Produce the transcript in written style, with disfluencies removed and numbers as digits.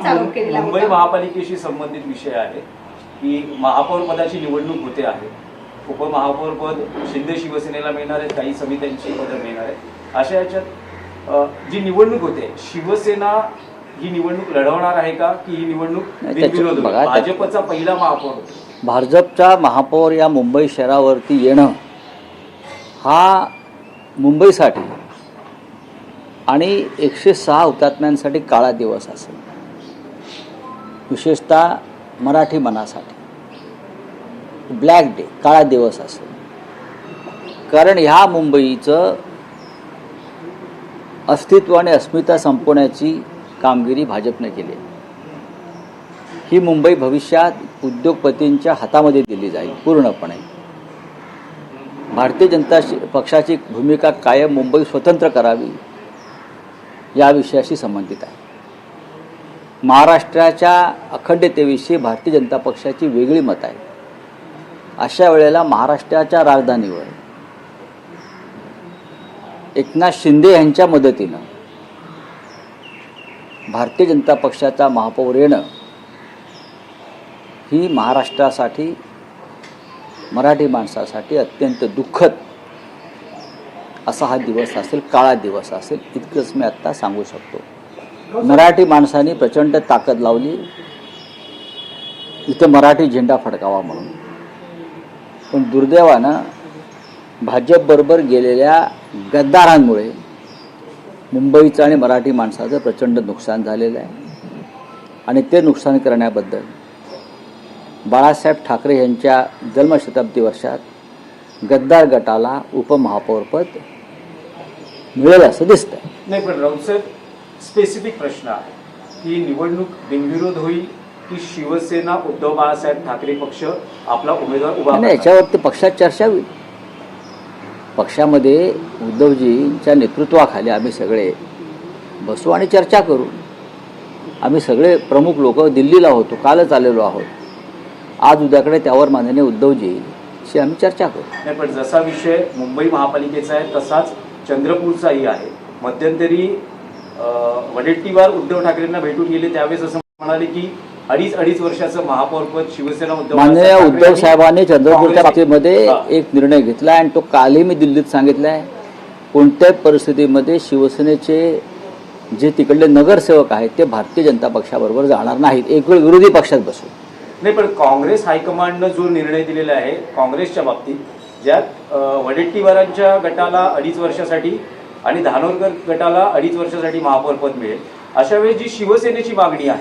नेहमीच आरोप केलेला होता। मुंबई महापालिकेशी संबंधित विषय आहे की महापौर पदाची निवडणूक होते आहे। उपमहापौर पद शिंदे शिवसेनेला मिळणार आहे, काही समित्यांची पदं मिळणार आहे। अशा याच्यात जी निवडणूक होते, शिवसेना ही निवडणूक लढवणार आहे का की ही निवडणूक बिनविरोध होईल? भाजपचा पहिला महापौर होता। भाजपचा महापौर या मुंबई शहरावरती येणं हा मुंबईसाठी आणि 106 हुतात्म्यांसाठी काळा दिवस असेल, विशेषतः मराठी मनासाठी ब्लॅक डे, काळा दिवस असेल। कारण ह्या मुंबईचं अस्तित्व आणि अस्मिता संपवण्याची कामगिरी भाजपने केली। ही मुंबई भविष्यात उद्योगपतींच्या हातामध्ये दिली जाईल पूर्णपणे। भारतीय जनता पक्षाची भूमिका कायम मुंबई स्वतंत्र करावी या विषयाशी संबंधित आहे। महाराष्ट्राच्या अखंडतेविषयी भारतीय जनता पक्षाची वेगळी मत आहे। अशा वेळेला महाराष्ट्राच्या राजधानीवर एकनाथ शिंदे यांच्या मदतीनं भारतीय जनता पक्षाचा महापौर येणं ही महाराष्ट्रासाठी, मराठी माणसासाठी अत्यंत दुःखद असा हा दिवस असेल, काळा दिवस असेल, इतकंच मी आत्ता सांगू शकतो। मराठी माणसांनी प्रचंड ताकद लावली इथं मराठी झेंडा फडकावा म्हणून, पण दुर्दैवानं भाजपबरोबर गेलेल्या गद्दारांमुळे मुंबईचं आणि मराठी माणसाचं प्रचंड नुकसान झालेलं आहे। आणि ते नुकसान करण्याबद्दल बाळासाहेब ठाकरे यांच्या जन्मशताब्दी वर्षात गद्दार गटाला उपमहापौरपद मिळेल असं दिसतंय। नाही, पण राऊतसाहेब, स्पेसिफिक प्रश्न आहे की निवडणूक बिनविरोध होईल की शिवसेना उद्धव बाळासाहेब ठाकरे पक्ष आपला उमेदवार उभा नाही, याच्यावरती पक्षात चर्चा होईल। पक्षामध्ये उद्धवजींच्या नेतृत्वाखाली आम्ही सगळे बसू आणि चर्चा करू। आम्ही सगळे प्रमुख लोक दिल्लीला होतो, कालच आलेलो आहोत। आज उद्याकडे त्यावर माननीय उद्धवजीशी आम्ही चर्चा करू। नाही, पण जसा विषय मुंबई महापालिकेचा आहे तसाच चंद्रपूरचाही आहे। मध्यंतरी वडेट्टीवार उद्धव ठाकरेंना भेटून गेले, त्यावेळेस असं म्हणाले की अडीच वर्षाचं महापौरपद शिवसेना माननीय उद्धव साहेबांनी चंद्रपूरच्या बाबतीमध्ये एक निर्णय घेतला आणि तो कालही मी दिल्लीत सांगितलाय। कोणत्याही परिस्थितीमध्ये शिवसेनेचे जे तिकडले नगरसेवक आहेत ते भारतीय जनता पक्षाबरोबर जाणार नाहीत, एक वेळ विरोधी पक्षात बसू। नाही, पण काँग्रेस हायकमांडनं जो निर्णय दिलेला आहे काँग्रेसच्या बाबतीत, ज्यात वडेट्टीवारांच्या गटाला 2.5 वर्षासाठी आणि धानोरकर गटाला 2.5 वर्षासाठी महापौरपद मिळेल, अशा वेळी जी शिवसेनेची मागणी आहे